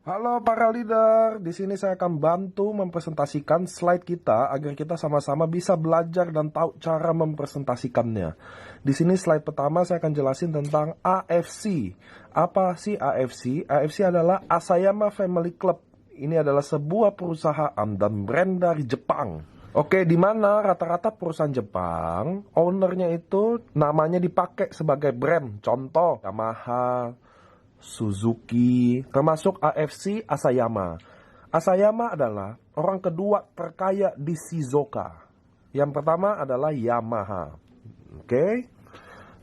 Halo para leader, di sini saya akan bantu mempresentasikan slide kita agar kita sama-sama bisa belajar dan tahu cara mempresentasikannya. Di sini slide pertama saya akan jelasin tentang AFC. Apa sih AFC? AFC adalah Asayama Family Club. Ini adalah sebuah perusahaan dan brand dari Jepang. Oke, di mana rata-rata perusahaan Jepang, ownernya itu namanya dipakai sebagai brand. Contoh, Yamaha, Suzuki, termasuk AFC Asayama. Asayama adalah orang kedua terkaya di Shizuoka. Yang pertama adalah Yamaha. Oke.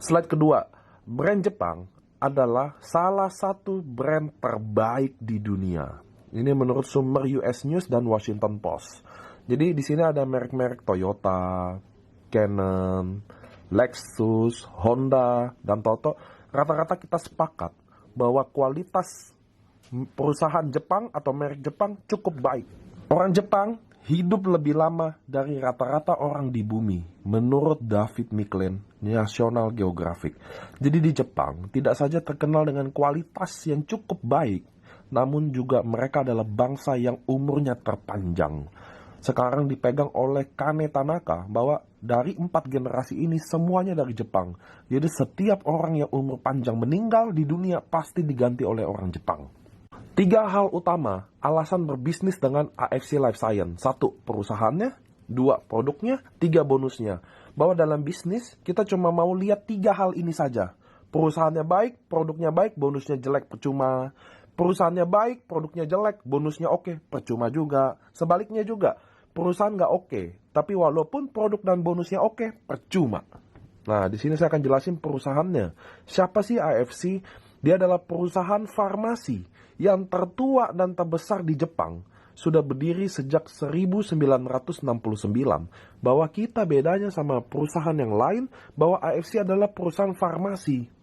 Slide kedua, brand Jepang adalah salah satu brand terbaik di dunia. Ini menurut sumber US News dan Washington Post. Jadi di sini ada merek-merek Toyota, Canon, Lexus, Honda, dan Toto. Rata-rata kita sepakat bahwa kualitas perusahaan Jepang atau merek Jepang cukup baik. Orang Jepang hidup lebih lama dari rata-rata orang di bumi, menurut David Michelin, National Geographic. Jadi di Jepang tidak saja terkenal dengan kualitas yang cukup baik, namun juga mereka adalah bangsa yang umurnya terpanjang. Sekarang dipegang oleh Kane Tanaka bahwa dari 4 generasi ini semuanya dari Jepang. Jadi setiap orang yang umur panjang meninggal di dunia pasti diganti oleh orang Jepang. 3 hal utama alasan berbisnis dengan AFC Life Science. 1, perusahaannya. 2, produknya. 3, bonusnya. Bahwa dalam bisnis kita cuma mau lihat 3 hal ini saja. Perusahaannya baik, produknya baik, bonusnya jelek, percuma. Perusahaannya baik, produknya jelek, bonusnya oke, percuma juga. Sebaliknya juga, perusahaan nggak oke, tapi walaupun produk dan bonusnya oke, percuma. Nah, di sini saya akan jelasin perusahaannya. Siapa sih AFC? Dia adalah perusahaan farmasi yang tertua dan terbesar di Jepang. Sudah berdiri sejak 1969. Bahwa kita bedanya sama perusahaan yang lain, bahwa AFC adalah perusahaan farmasi.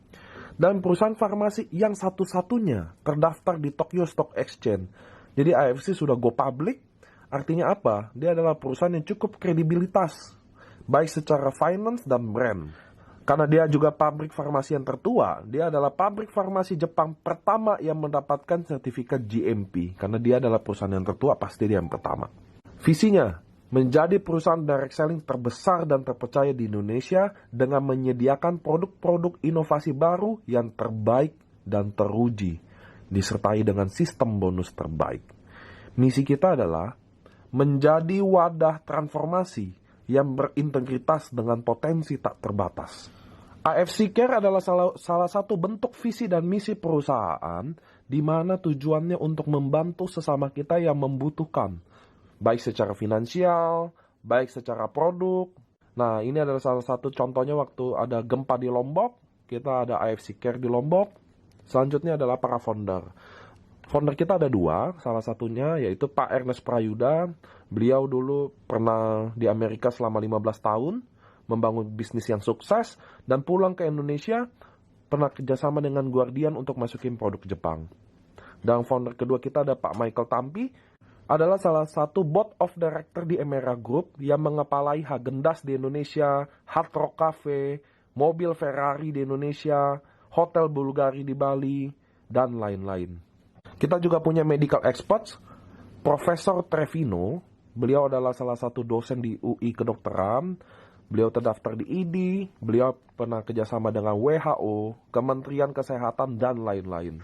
Dan perusahaan farmasi yang satu-satunya terdaftar di Tokyo Stock Exchange. Jadi AFC sudah go public. Artinya apa? Dia adalah perusahaan yang cukup kredibilitas, baik secara finance dan brand. Karena dia juga pabrik farmasi yang tertua, dia adalah pabrik farmasi Jepang pertama yang mendapatkan sertifikat GMP. Karena dia adalah perusahaan yang tertua, pasti dia yang pertama. Visinya, menjadi perusahaan direct selling terbesar dan terpercaya di Indonesia dengan menyediakan produk-produk inovasi baru yang terbaik dan teruji, disertai dengan sistem bonus terbaik. Misi kita adalah menjadi wadah transformasi yang berintegritas dengan potensi tak terbatas. AFC Care adalah salah satu bentuk visi dan misi perusahaan di mana tujuannya untuk membantu sesama kita yang membutuhkan, baik secara finansial, baik secara produk. Nah, ini adalah salah satu contohnya waktu ada gempa di Lombok, kita ada AFC Care di Lombok. Selanjutnya adalah para founder. Founder kita ada 2, salah satunya yaitu Pak Ernest Prayuda. Beliau dulu pernah di Amerika selama 15 tahun, membangun bisnis yang sukses, dan pulang ke Indonesia, pernah kerjasama dengan Guardian untuk masukin produk Jepang. Dan founder kedua kita ada Pak Michael Tampi, adalah salah satu board of director di Emera Group yang mengepalai Häagen-Dazs di Indonesia, Hard Rock Cafe, mobil Ferrari di Indonesia, hotel Bulgari di Bali, dan lain-lain. Kita juga punya medical experts, Profesor Trevino. Beliau adalah salah satu dosen di UI Kedokteran. Beliau terdaftar di ID, beliau pernah kerjasama dengan WHO, Kementerian Kesehatan, dan lain-lain.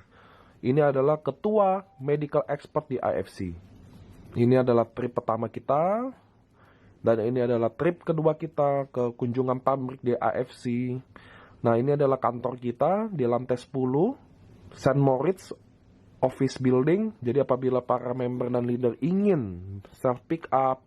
Ini adalah ketua medical expert di AFC. Ini adalah trip pertama kita, dan ini adalah trip kedua kita ke kunjungan pabrik di AFC. Nah, ini adalah kantor kita di lantai 10, St. Moritz Office Building. Jadi apabila para member dan leader ingin self pick up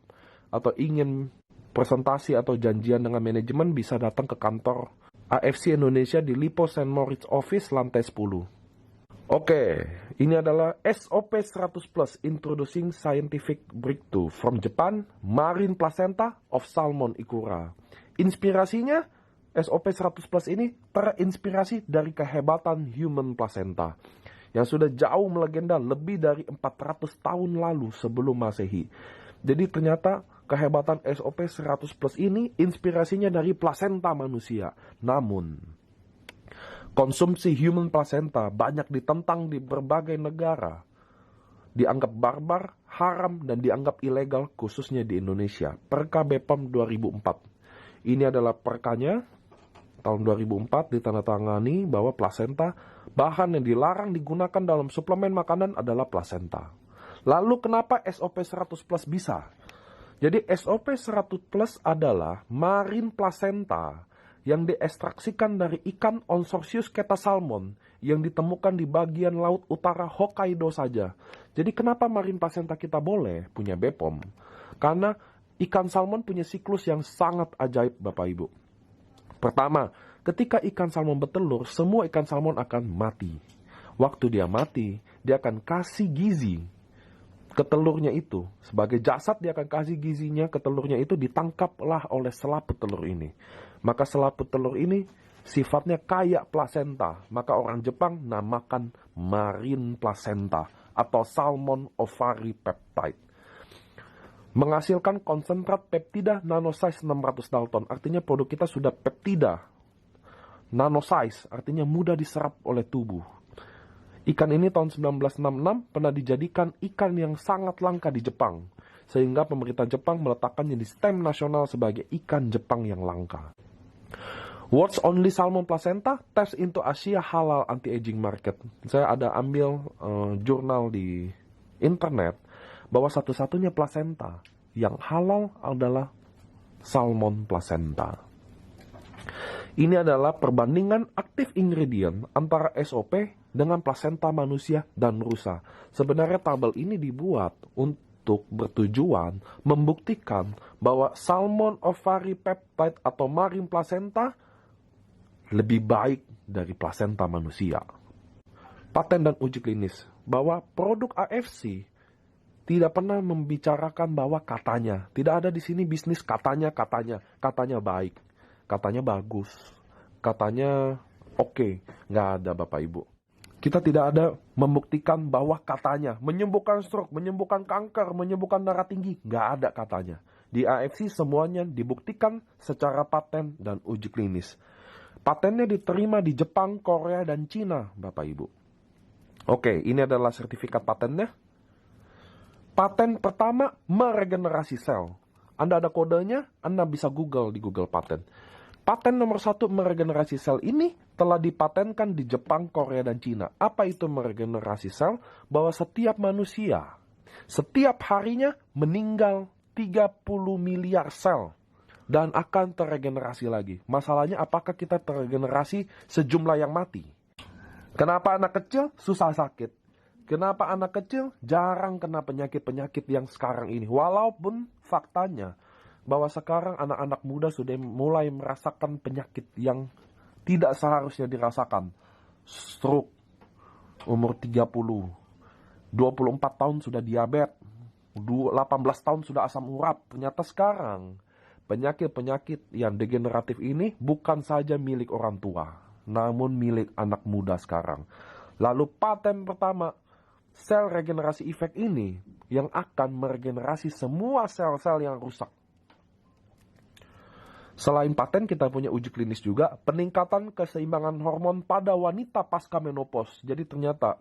atau ingin presentasi atau janjian dengan manajemen, bisa datang ke kantor AFC Indonesia di Lipo St. Moritz Office lantai 10. Oke, ini adalah SOP 100 Plus Introducing Scientific Breakthrough from Japan, Marine Placenta of Salmon Ikura. Inspirasinya, SOP 100 Plus ini terinspirasi dari kehebatan human placenta yang sudah jauh melegenda lebih dari 400 tahun lalu sebelum Masehi. Jadi ternyata kehebatan SOP 100 Plus ini inspirasinya dari plasenta manusia. Namun, konsumsi human placenta banyak ditentang di berbagai negara. dianggap barbar, haram, dan dianggap ilegal khususnya di Indonesia. Perka BPOM 2004. Ini adalah perkanya tahun 2004 ditandatangani bahwa plasenta, bahan yang dilarang digunakan dalam suplemen makanan adalah plasenta. Lalu kenapa SOP 100 plus bisa? Jadi SOP 100 plus adalah marine placenta yang diekstraksikan dari ikan Onsorsius ketasalmon yang ditemukan di bagian laut utara Hokkaido saja. Jadi kenapa marine placenta kita boleh punya BPOM? Karena ikan salmon punya siklus yang sangat ajaib, Bapak Ibu. Pertama, ketika ikan salmon bertelur, semua ikan salmon akan mati. Waktu dia mati, dia akan kasih gizi ke telurnya itu. Sebagai jasad dia akan kasih gizinya ke telurnya itu, ditangkaplah oleh selaput telur ini. Maka selaput telur ini sifatnya kayak plasenta. Maka orang Jepang namakan marine placenta atau salmon ovary peptide. Menghasilkan konsentrat peptida nanosize 600 Dalton. Artinya produk kita sudah peptida nanosize, artinya mudah diserap oleh tubuh. Ikan ini tahun 1966 pernah dijadikan ikan yang sangat langka di Jepang. Sehingga pemerintah Jepang meletakkannya di stem nasional sebagai ikan Jepang yang langka. World's only salmon placenta, test into Asia halal anti-aging market. Saya ada ambil jurnal di internet bahwa satu-satunya placenta yang halal adalah salmon placenta. Ini adalah perbandingan aktif ingredient antara SOP dengan plasenta manusia dan rusa. Sebenarnya tabel ini dibuat untuk bertujuan membuktikan bahwa salmon ovary peptide atau marine placenta lebih baik dari plasenta manusia. Paten dan uji klinis bahwa produk AFC tidak pernah membicarakan bahwa katanya. Tidak ada di sini bisnis katanya baik. Katanya bagus, katanya oke. Nggak ada, Bapak Ibu. Kita tidak ada membuktikan bahwa katanya menyembuhkan stroke, menyembuhkan kanker, menyembuhkan darah tinggi. Nggak ada katanya. Di AFC semuanya dibuktikan secara paten dan uji klinis. Patennya diterima di Jepang, Korea, dan Cina, Bapak Ibu. Oke, ini adalah sertifikat patennya. Paten pertama, meregenerasi sel. Anda ada kodenya, Anda bisa Google di Google Paten. Paten nomor 1 meregenerasi sel ini telah dipatenkan di Jepang, Korea, dan Cina. Apa itu meregenerasi sel? Bahwa setiap manusia, setiap harinya meninggal 30 miliar sel. Dan akan terregenerasi lagi. Masalahnya apakah kita terregenerasi sejumlah yang mati? Kenapa anak kecil susah sakit? Kenapa anak kecil jarang kena penyakit-penyakit yang sekarang ini? Walaupun faktanya bahwa sekarang anak-anak muda sudah mulai merasakan penyakit yang tidak seharusnya dirasakan. Stroke, umur 30, 24 tahun sudah diabetes, 18 tahun sudah asam urat. Ternyata sekarang penyakit-penyakit yang degeneratif ini bukan saja milik orang tua, namun milik anak muda sekarang. Lalu paten pertama, sel regenerasi efek ini yang akan meregenerasi semua sel-sel yang rusak. Selain paten, kita punya uji klinis juga, peningkatan keseimbangan hormon pada wanita pasca menopause. Jadi ternyata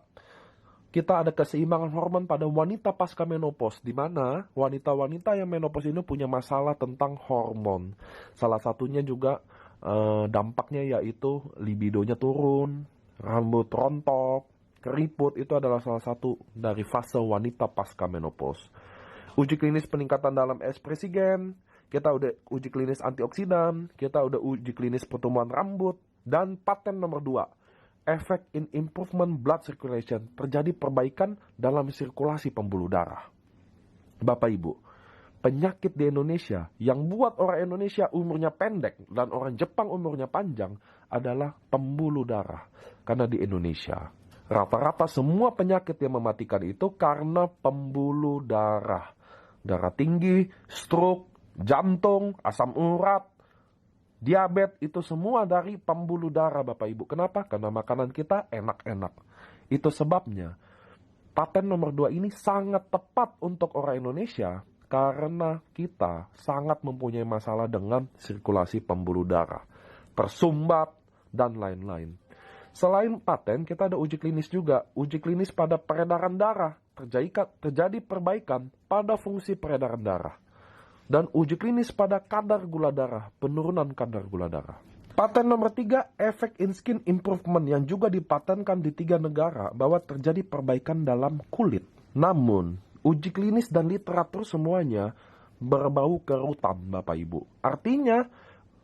kita ada keseimbangan hormon pada wanita pasca menopause, di mana wanita-wanita yang menopause ini punya masalah tentang hormon. Salah satunya juga dampaknya yaitu libidonya turun, rambut rontok, keriput. Itu adalah salah satu dari fase wanita pasca menopause. Uji klinis peningkatan dalam ekspresi gen, kita udah uji klinis antioksidan, kita udah uji klinis pertumbuhan rambut, dan paten nomor 2, effect in improvement blood circulation, terjadi perbaikan dalam sirkulasi pembuluh darah. Bapak Ibu, penyakit di Indonesia yang buat orang Indonesia umurnya pendek dan orang Jepang umurnya panjang adalah pembuluh darah. Karena di Indonesia, rata-rata semua penyakit yang mematikan itu karena pembuluh darah. Darah tinggi, stroke, jantung, asam urat, diabetes, itu semua dari pembuluh darah, Bapak Ibu. Kenapa? Karena makanan kita enak-enak. Itu sebabnya paten nomor 2 ini sangat tepat untuk orang Indonesia karena kita sangat mempunyai masalah dengan sirkulasi pembuluh darah, tersumbat, dan lain-lain. Selain paten, kita ada uji klinis juga. Uji klinis pada peredaran darah. terjadi perbaikan pada fungsi peredaran darah. Dan uji klinis pada kadar gula darah, penurunan kadar gula darah. Paten nomor 3, efek in skin improvement yang juga dipatenkan di 3 negara bahwa terjadi perbaikan dalam kulit. Namun, uji klinis dan literatur semuanya berbau kerutan, Bapak Ibu. Artinya,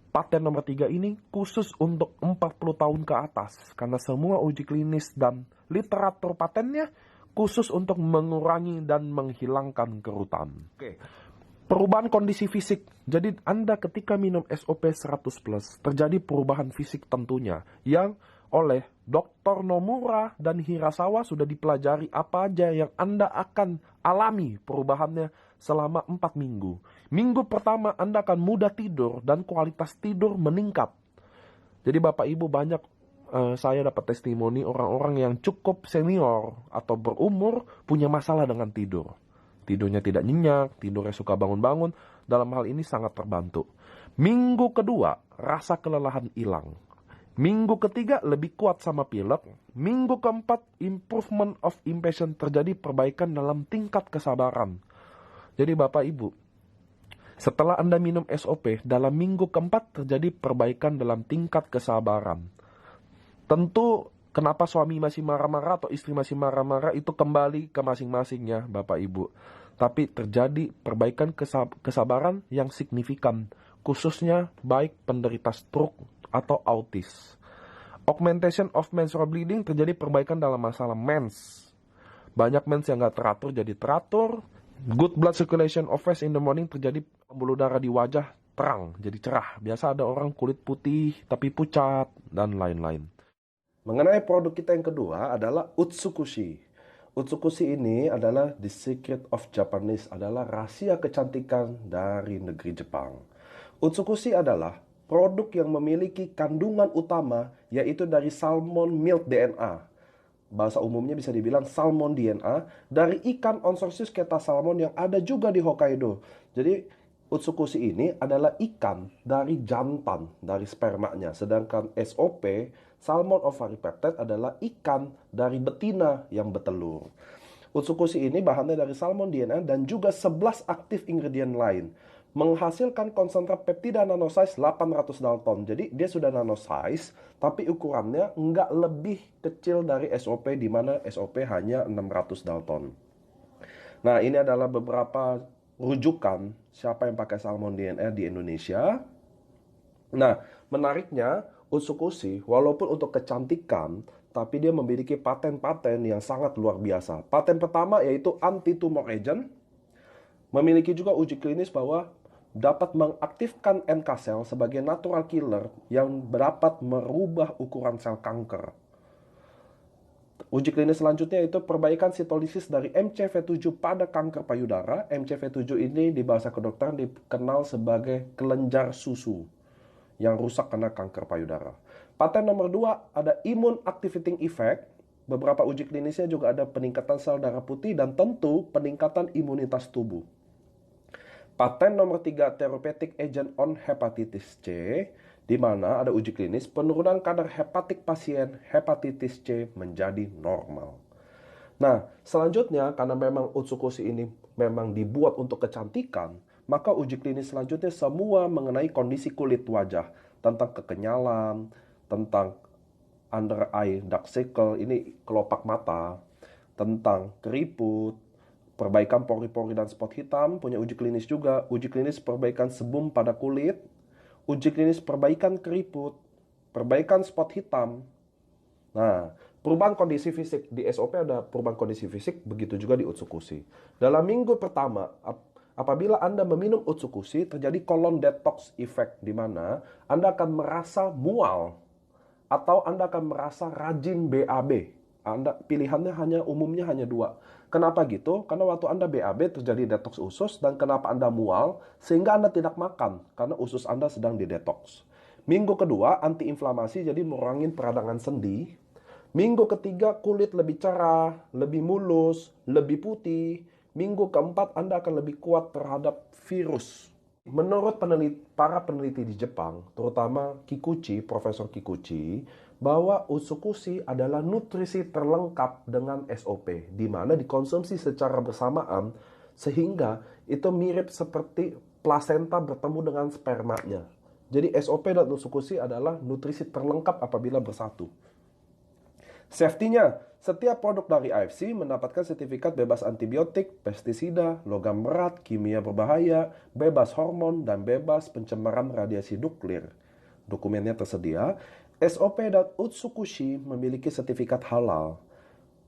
paten nomor 3 ini khusus untuk 40 tahun ke atas. Karena semua uji klinis dan literatur patennya khusus untuk mengurangi dan menghilangkan kerutan. Oke. Perubahan kondisi fisik. Jadi Anda ketika minum SOP 100+, terjadi perubahan fisik tentunya. Yang oleh Dr. Nomura dan Hirasawa sudah dipelajari apa aja yang Anda akan alami perubahannya selama 4 minggu. Minggu pertama Anda akan mudah tidur dan kualitas tidur meningkat. Jadi Bapak Ibu banyak saya dapat testimoni orang-orang yang cukup senior atau berumur punya masalah dengan tidur. Tidurnya tidak nyenyak, tidurnya suka bangun-bangun. Dalam hal ini sangat terbantu. Minggu kedua, rasa kelelahan hilang. Minggu ketiga, lebih kuat sama pilek. Minggu keempat, improvement of impatience, terjadi perbaikan dalam tingkat kesabaran. Jadi Bapak Ibu, setelah Anda minum SOP, dalam minggu keempat terjadi perbaikan dalam tingkat kesabaran. Tentu, kenapa suami masih marah-marah atau istri masih marah-marah itu kembali ke masing-masingnya Bapak Ibu. Tapi terjadi perbaikan kesabaran yang signifikan. Khususnya baik penderita stroke atau autis. Augmentation of menstrual bleeding, terjadi perbaikan dalam masalah mens. Banyak mens yang gak teratur jadi teratur. Good blood circulation of face in the morning, terjadi pembuluh darah di wajah terang, jadi cerah. Biasa ada orang kulit putih tapi pucat dan lain-lain. Mengenai produk kita yang kedua adalah Utsukushi. Utsukushi ini adalah the secret of Japanese, adalah rahasia kecantikan dari negeri Jepang. Utsukushi adalah produk yang memiliki kandungan utama yaitu dari salmon milk DNA. Bahasa umumnya bisa dibilang salmon DNA dari ikan Onsorsius ketasalmon yang ada juga di Hokkaido. Jadi Utsukushi ini adalah ikan dari jantan, dari spermanya. Sedangkan SOP, Salmon Ovary Peptide, adalah ikan dari betina yang bertelur. Utsukushi ini bahannya dari salmon DNA dan juga 11 aktif ingredient lain. Menghasilkan konsentrat peptida nanosize 800 Dalton. Jadi dia sudah nanosize, tapi ukurannya nggak lebih kecil dari SOP, di mana SOP hanya 600 Dalton. Nah, ini adalah beberapa rujukan siapa yang pakai salmon DNA di Indonesia. Nah, menariknya Utsukushi walaupun untuk kecantikan, tapi dia memiliki paten-paten yang sangat luar biasa. Paten pertama yaitu anti-tumor agent, memiliki juga uji klinis bahwa dapat mengaktifkan NK cell sebagai natural killer yang dapat merubah ukuran sel kanker. Uji klinis selanjutnya itu perbaikan sitolisis dari MCV7 pada kanker payudara. MCV7 ini di bahasa kedokteran dikenal sebagai kelenjar susu yang rusak karena kanker payudara. Paten nomor 2 ada immune activating effect. Beberapa uji klinisnya juga ada peningkatan sel darah putih dan tentu peningkatan imunitas tubuh. Paten nomor 3 therapeutic agent on hepatitis C, di mana ada uji klinis penurunan kadar hepatik pasien hepatitis C menjadi normal. Nah, selanjutnya karena memang Utsukushi ini memang dibuat untuk kecantikan, maka uji klinis selanjutnya semua mengenai kondisi kulit wajah, tentang kekenyalan, tentang under eye dark circle, ini kelopak mata, tentang keriput, perbaikan pori-pori dan spot hitam, punya uji klinis juga, uji klinis perbaikan sebum pada kulit, uji klinis perbaikan keriput, perbaikan spot hitam. Nah, perubahan kondisi fisik. Di SOP ada perubahan kondisi fisik, begitu juga di Utsukushi. Dalam minggu pertama, apabila Anda meminum Utsukushi, terjadi colon detox effect, di mana Anda akan merasa mual, atau Anda akan merasa rajin BAB. Pilihannya umumnya hanya 2. Kenapa gitu? Karena waktu Anda BAB terjadi detox usus, dan kenapa Anda mual? Sehingga Anda tidak makan, karena usus Anda sedang didetox. Minggu kedua, antiinflamasi, jadi mengurangi peradangan sendi. Minggu ketiga, kulit lebih cerah, lebih mulus, lebih putih. Minggu keempat, Anda akan lebih kuat terhadap virus. Menurut para peneliti di Jepang, terutama Kikuchi, Profesor Kikuchi, bahwa Utsukushi adalah nutrisi terlengkap dengan SOP, di mana dikonsumsi secara bersamaan sehingga itu mirip seperti plasenta bertemu dengan spermanya. Jadi SOP dan Utsukushi adalah nutrisi terlengkap apabila bersatu. Safety-nya, setiap produk dari AFC mendapatkan sertifikat bebas antibiotik, pestisida, logam berat, kimia berbahaya, bebas hormon, dan bebas pencemaran radiasi nuklir. Dokumennya tersedia. SOP dan Utsukushi memiliki sertifikat halal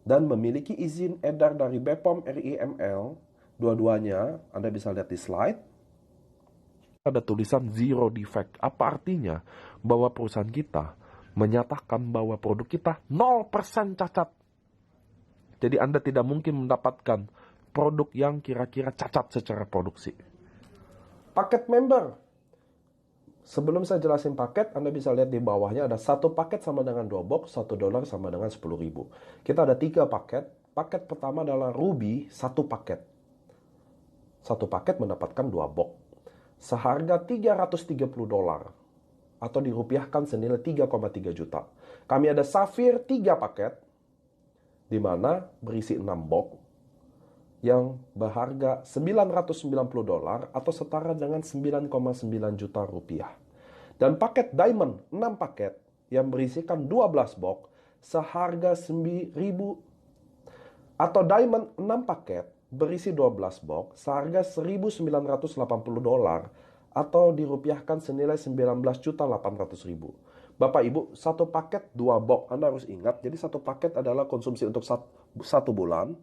dan memiliki izin edar dari BPOM RIML. Dua-duanya Anda bisa lihat di slide. Ada tulisan zero defect. Apa artinya? Bahwa perusahaan kita menyatakan bahwa produk kita 0% cacat. Jadi Anda tidak mungkin mendapatkan produk yang kira-kira cacat secara produksi. Paket member. Sebelum saya jelasin paket, Anda bisa lihat di bawahnya ada satu paket sama dengan 2 box, $1 sama dengan 10.000. Kita ada 3 paket. Paket pertama adalah Ruby, 1 paket. 1 paket mendapatkan 2 box. Seharga $330 atau dirupiahkan senilai 3,3 juta. Kami ada Safir 3 paket, di mana berisi 6 box yang berharga $990 atau setara dengan 9,9 juta rupiah. Dan paket Diamond 6 paket yang berisikan 12 box seharga 1.000, atau Diamond 6 paket berisi 12 box seharga $1.980 atau dirupiahkan senilai 19.800.000. Bapak Ibu, satu paket 2 box, Anda harus ingat. Jadi satu paket adalah konsumsi untuk 1 bulan,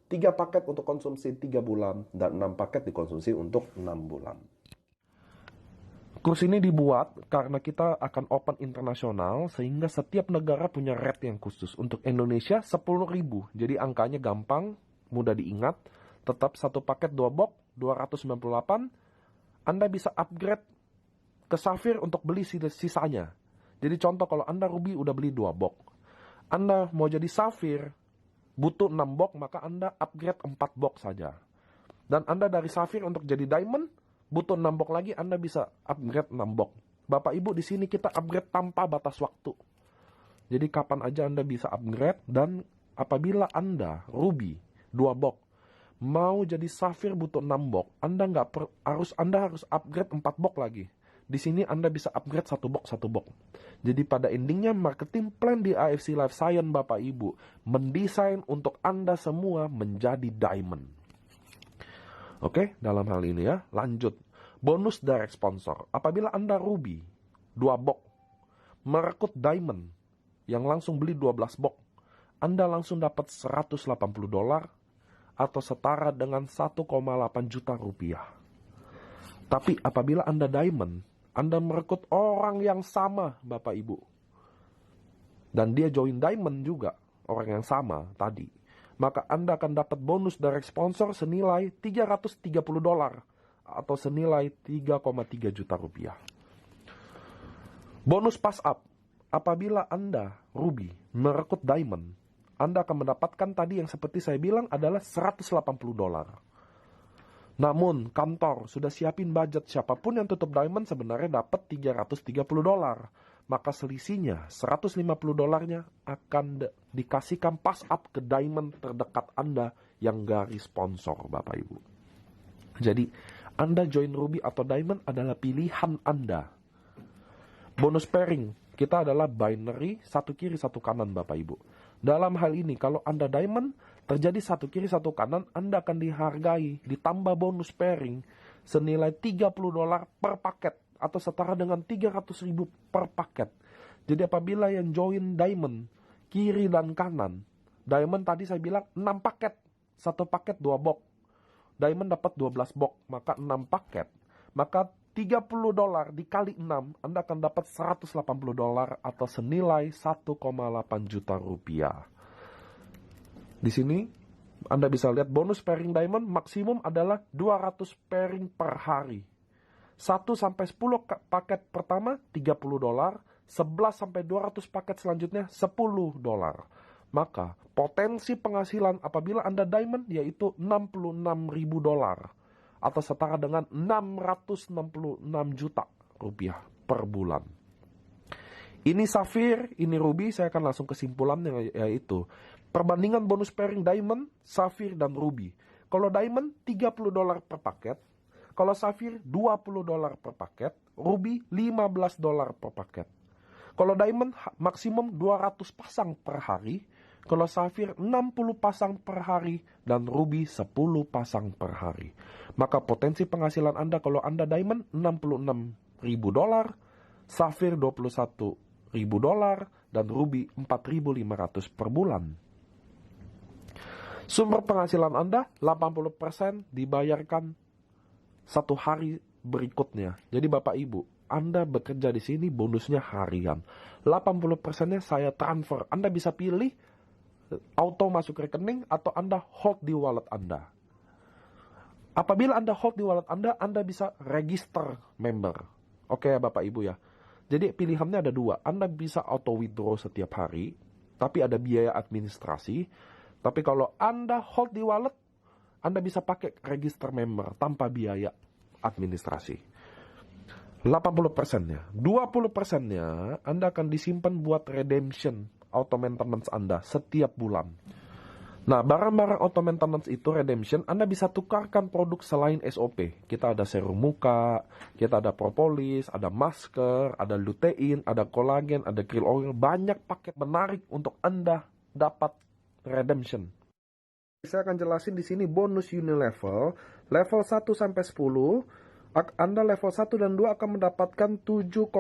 3 paket untuk konsumsi 3 bulan, dan 6 paket dikonsumsi untuk 6 bulan. Kurs ini dibuat karena kita akan open internasional, sehingga setiap negara punya rate yang khusus. Untuk Indonesia 10.000, jadi angkanya gampang, mudah diingat. Tetap satu paket 2 box, 298. Anda bisa upgrade ke Safir untuk beli sisanya. Jadi contoh, kalau Anda Ruby udah beli 2 box, Anda mau jadi Safir, butuh 6 box, maka Anda upgrade 4 box saja. Dan Anda dari Safir untuk jadi Diamond, butuh 6 box lagi, Anda bisa upgrade 6 box. Bapak Ibu, di sini kita upgrade tanpa batas waktu. Jadi kapan aja Anda bisa upgrade, dan apabila Anda Ruby 2 box, mau jadi Safir butuh 6 box, Anda harus upgrade 4 box lagi. Di sini Anda bisa upgrade 1 box. Jadi pada endingnya marketing plan di AFC Life Science, Bapak Ibu, mendesain untuk Anda semua menjadi Diamond. Oke, dalam hal ini ya, lanjut. Bonus direct sponsor. Apabila Anda Ruby 2 box, merekrut Diamond yang langsung beli 12 box, Anda langsung dapat $180 atau setara dengan 1,8 juta rupiah. Tapi apabila Anda Diamond, Anda merekrut orang yang sama, Bapak Ibu, dan dia join Diamond juga, orang yang sama tadi, maka Anda akan dapat bonus direct sponsor senilai $330 atau senilai 3,3 juta rupiah. Bonus pass up. Apabila Anda Ruby merekrut Diamond, Anda akan mendapatkan tadi yang seperti saya bilang adalah $180. Namun kantor sudah siapin budget, siapapun yang tutup Diamond sebenarnya dapat $330. Maka selisihnya $150-nya akan dikasihkan pass up ke Diamond terdekat Anda yang garis sponsor, Bapak Ibu. Jadi Anda join Ruby atau Diamond adalah pilihan Anda. Bonus pairing kita adalah binary, 1 kiri 1 kanan, Bapak Ibu. Dalam hal ini kalau Anda Diamond, terjadi 1 kiri 1 kanan, Anda akan dihargai ditambah bonus pairing senilai $30 per paket atau setara dengan 300.000 per paket. Jadi apabila yang join Diamond kiri dan kanan, Diamond tadi saya bilang 6 paket, 1 paket 2 box, Diamond dapat 12 box, maka 6 paket, maka $30 dikali 6, Anda akan dapat $180 atau senilai 1,8 juta rupiah. Di sini Anda bisa lihat bonus pairing Diamond maksimum adalah 200 pairing per hari. 1-10 paket pertama $30, 11-200 paket selanjutnya $10. Maka potensi penghasilan apabila Anda Diamond yaitu $66.000 atau setara dengan 666 juta rupiah per bulan. Ini Sapphire, ini Ruby, saya akan langsung kesimpulannya, yaitu perbandingan bonus pairing Diamond, Sapphire, dan Ruby. Kalau Diamond $30 per paket, kalau Sapphire $20 per paket, Ruby $15 per paket. Kalau Diamond maksimum 200 pasang per hari, kalau Sapphire 60 pasang per hari, dan Ruby 10 pasang per hari. Maka potensi penghasilan Anda kalau Anda Diamond $66.000, Sapphire $21.000, dan Ruby 4.500 per bulan. Sumber penghasilan Anda 80% dibayarkan satu hari berikutnya. Jadi Bapak Ibu, Anda bekerja di sini bonusnya harian. 80%-nya saya transfer. Anda bisa pilih auto masuk rekening atau Anda hold di wallet Anda. Apabila Anda hold di wallet Anda bisa register member. Oke ya Bapak Ibu ya. Jadi pilihannya ada dua. Anda bisa auto withdraw setiap hari, tapi ada biaya administrasi. Tapi kalau Anda hold di wallet, Anda bisa pakai register member tanpa biaya administrasi. 80%-nya. 20%-nya Anda akan disimpan buat redemption auto maintenance Anda setiap bulan. Nah, barang-barang auto maintenance itu redemption, Anda bisa tukarkan produk selain SOP. Kita ada serum muka, kita ada propolis, ada masker, ada lutein, ada kolagen, ada krill oil. Banyak paket menarik untuk Anda dapat redemption. Saya akan jelasin di sini bonus Unilevel, level 1 sampai 10. Anda level 1 dan 2 akan mendapatkan $7,5.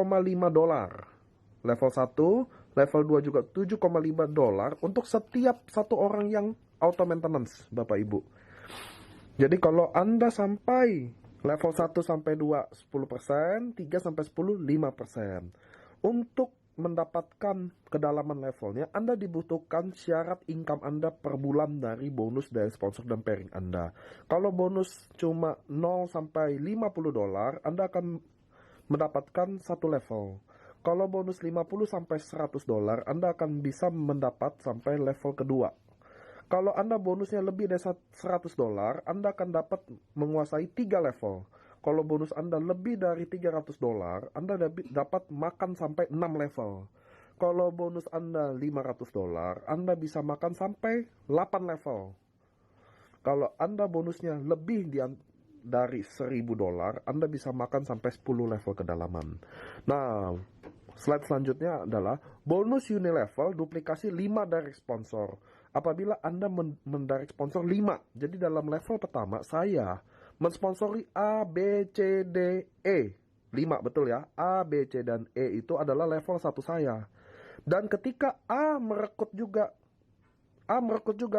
Level 1, level 2 juga $7,5 untuk setiap satu orang yang auto maintenance, Bapak Ibu. Jadi kalau Anda sampai level 1 sampai 2 10%, 3 sampai 10 5%. Untuk mendapatkan kedalaman levelnya, Anda dibutuhkan syarat income Anda per bulan dari bonus dari sponsor dan pairing Anda. Kalau bonus cuma 0 sampai $50, Anda akan mendapatkan satu level. Kalau bonus 50 sampai $100, Anda akan bisa mendapat sampai level kedua. Kalau Anda bonusnya lebih dari $100, Anda akan dapat menguasai 3 level. Kalau bonus Anda lebih dari $300, Anda dapat makan sampai 6 level. Kalau bonus Anda $500, Anda bisa makan sampai 8 level. Kalau Anda bonusnya lebih dari $1.000, Anda bisa makan sampai 10 level kedalaman. Nah, slide selanjutnya adalah bonus Unilevel duplikasi 5 direct sponsor. Apabila Anda mendirect sponsor 5, jadi dalam level pertama saya mensponsori A, B, C, D, E. 5 betul ya. A, B, C, dan E itu adalah level 1 saya. Dan ketika A merekrut juga,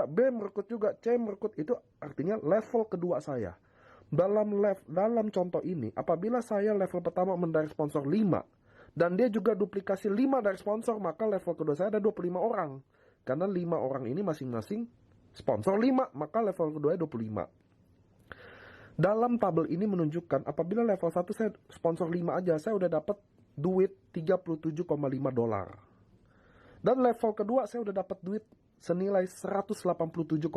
B merekrut juga, C merekrut, itu artinya level kedua saya. Dalam contoh ini, apabila saya level pertama mendirect sponsor 5, dan dia juga duplikasi 5 dari sponsor, maka level kedua saya ada 25 orang. Karena 5 orang ini masing-masing sponsor 5, maka level kedua 25. Dalam tabel ini menunjukkan apabila level 1 saya sponsor 5 aja, saya udah dapat duit $37,5. Dan level kedua saya udah dapat duit senilai $187,5,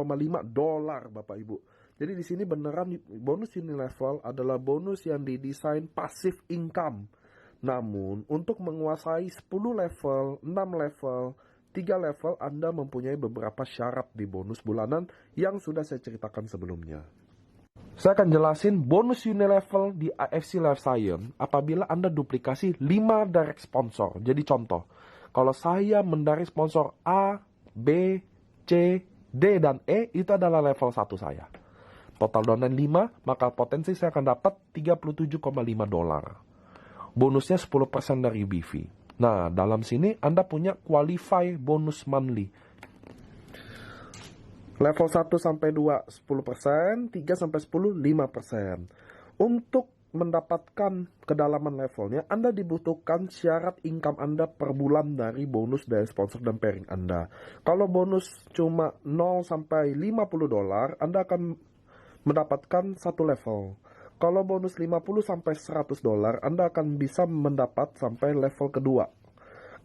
Bapak Ibu. Jadi di sini beneran bonus Unilevel adalah bonus yang didesain passive income. Namun, untuk menguasai 10 level, 6 level, 3 level, Anda mempunyai beberapa syarat di bonus bulanan yang sudah saya ceritakan sebelumnya. Saya akan jelasin bonus Unilevel di AFC Life Science apabila Anda duplikasi 5 direct sponsor. Jadi contoh, kalau saya mendirect sponsor A, B, C, D, dan E, itu adalah level 1 saya. Total downline 5, maka potensi saya akan dapat $37,5. Bonusnya 10% dari UBV. Nah, dalam sini Anda punya qualify bonus monthly. Level 1 sampai 2 10%, 3 sampai 10 5%. Untuk mendapatkan kedalaman levelnya, Anda dibutuhkan syarat income Anda per bulan dari bonus dari sponsor dan pairing Anda. Kalau bonus cuma 0 sampai $50, Anda akan mendapatkan satu level. Kalau bonus 50 sampai $100, Anda akan bisa mendapat sampai level kedua.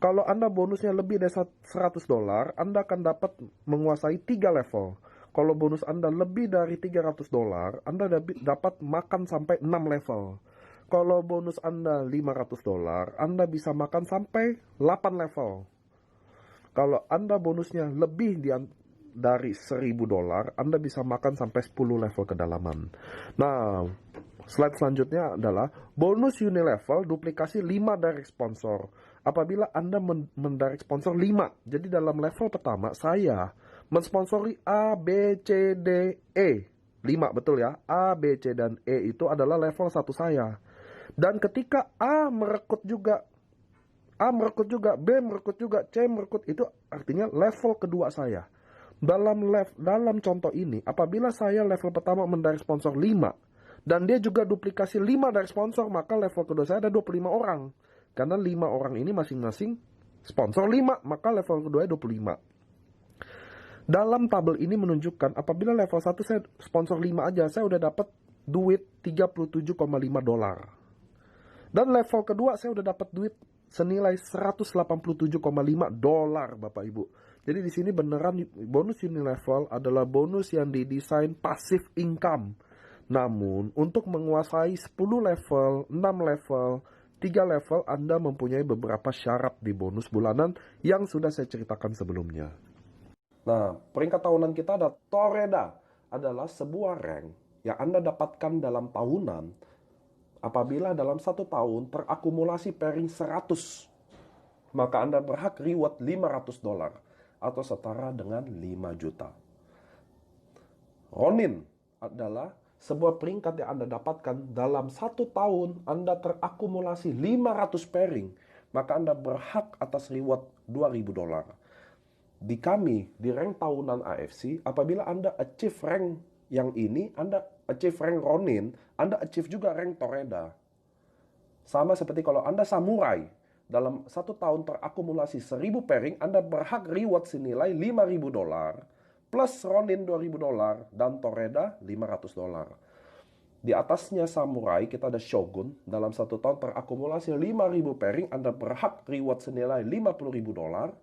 Kalau Anda bonusnya lebih dari $100, Anda akan dapat menguasai 3 level. Kalau bonus Anda lebih dari $300, Anda dapat makan sampai 6 level. Kalau bonus Anda $500, Anda bisa makan sampai 8 level. Kalau Anda bonusnya lebih dari $1.000, Anda bisa makan sampai 10 level kedalaman. Nah, slide selanjutnya adalah bonus Unilevel duplikasi 5 direct sponsor. Apabila Anda mendirect sponsor 5, jadi dalam level pertama saya mensponsori A, B, C, D, E. 5 betul ya, A, B, C, dan E itu adalah level 1 saya. Dan ketika A merekrut juga, B merekrut juga, C merekrut, itu artinya level kedua saya. Dalam contoh ini, apabila saya level pertama mendirect sponsor 5, dan dia juga duplikasi 5 direct sponsor, maka level kedua saya ada 25 orang. Karena 5 orang ini masing-masing sponsor 5, maka level kedua 25. Dalam tabel ini menunjukkan apabila level 1 saya sponsor 5 aja, saya udah dapat duit $37,5. Dan level kedua saya udah dapat duit senilai $187,5, Bapak Ibu. Jadi di sini beneran bonus Unilevel adalah bonus yang didesain passive income. Namun untuk menguasai 10 level, 6 level, 3 level, Anda mempunyai beberapa syarat di bonus bulanan yang sudah saya ceritakan sebelumnya. Nah, peringkat tahunan kita ada Toreda, adalah sebuah rank yang Anda dapatkan dalam tahunan. Apabila dalam 1 tahun terakumulasi pairing 100, maka Anda berhak reward $500 atau setara dengan 5 juta. Ronin adalah sebuah peringkat yang Anda dapatkan dalam 1 tahun Anda terakumulasi 500 pairing, maka Anda berhak atas reward $2.000. Di kami, di rank tahunan AFC, apabila Anda achieve rank yang ini, Anda achieve rank Ronin, Anda achieve juga rank Toreda. Sama seperti kalau Anda samurai, dalam 1 tahun terakumulasi 1000 pairing, Anda berhak reward senilai $5.000, plus Ronin $2.000, dan Toreda $500. Di atasnya samurai, kita ada Shogun, dalam 1 tahun terakumulasi 5.000 pairing, Anda berhak reward senilai $50.000.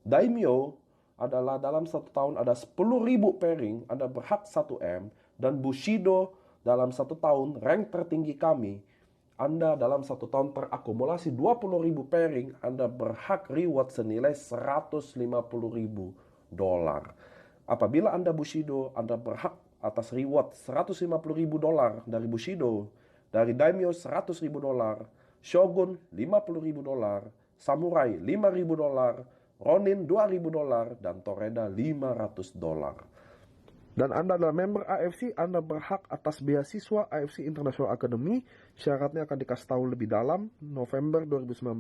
Daimyo adalah dalam 1 tahun ada 10.000 pairing, Anda berhak 1M. Dan Bushido dalam 1 tahun, rank tertinggi kami, Anda dalam 1 tahun terakumulasi 20.000 pairing, Anda berhak reward senilai $150.000. Apabila Anda Bushido, Anda berhak atas reward $150.000 dari Bushido. Dari Daimyo $100.000, Shogun $50.000, Samurai $5.000, Ronin $2.000, dan Toreda $500. Dan Anda adalah member AFC, Anda berhak atas beasiswa AFC International Academy. Syaratnya akan dikasih tahu lebih dalam November 2019.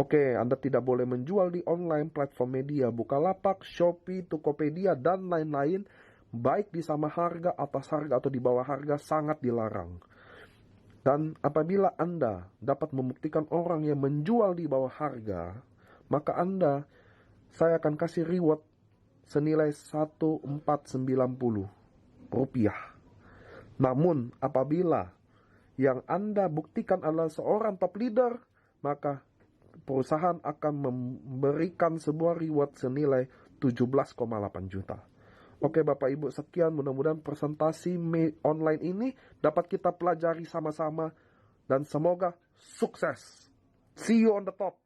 Oke, Anda tidak boleh menjual di online platform media Bukalapak, Shopee, Tokopedia, dan lain-lain, baik di sama harga, atas harga, atau di bawah harga, sangat dilarang. Dan apabila Anda dapat membuktikan orang yang menjual di bawah harga, maka saya akan kasih reward senilai $1,490. Namun apabila yang Anda buktikan adalah seorang top leader, maka perusahaan akan memberikan sebuah reward senilai 17,8 juta. Oke Bapak Ibu, sekian, mudah-mudahan presentasi online ini dapat kita pelajari sama-sama dan semoga sukses. See you on the top.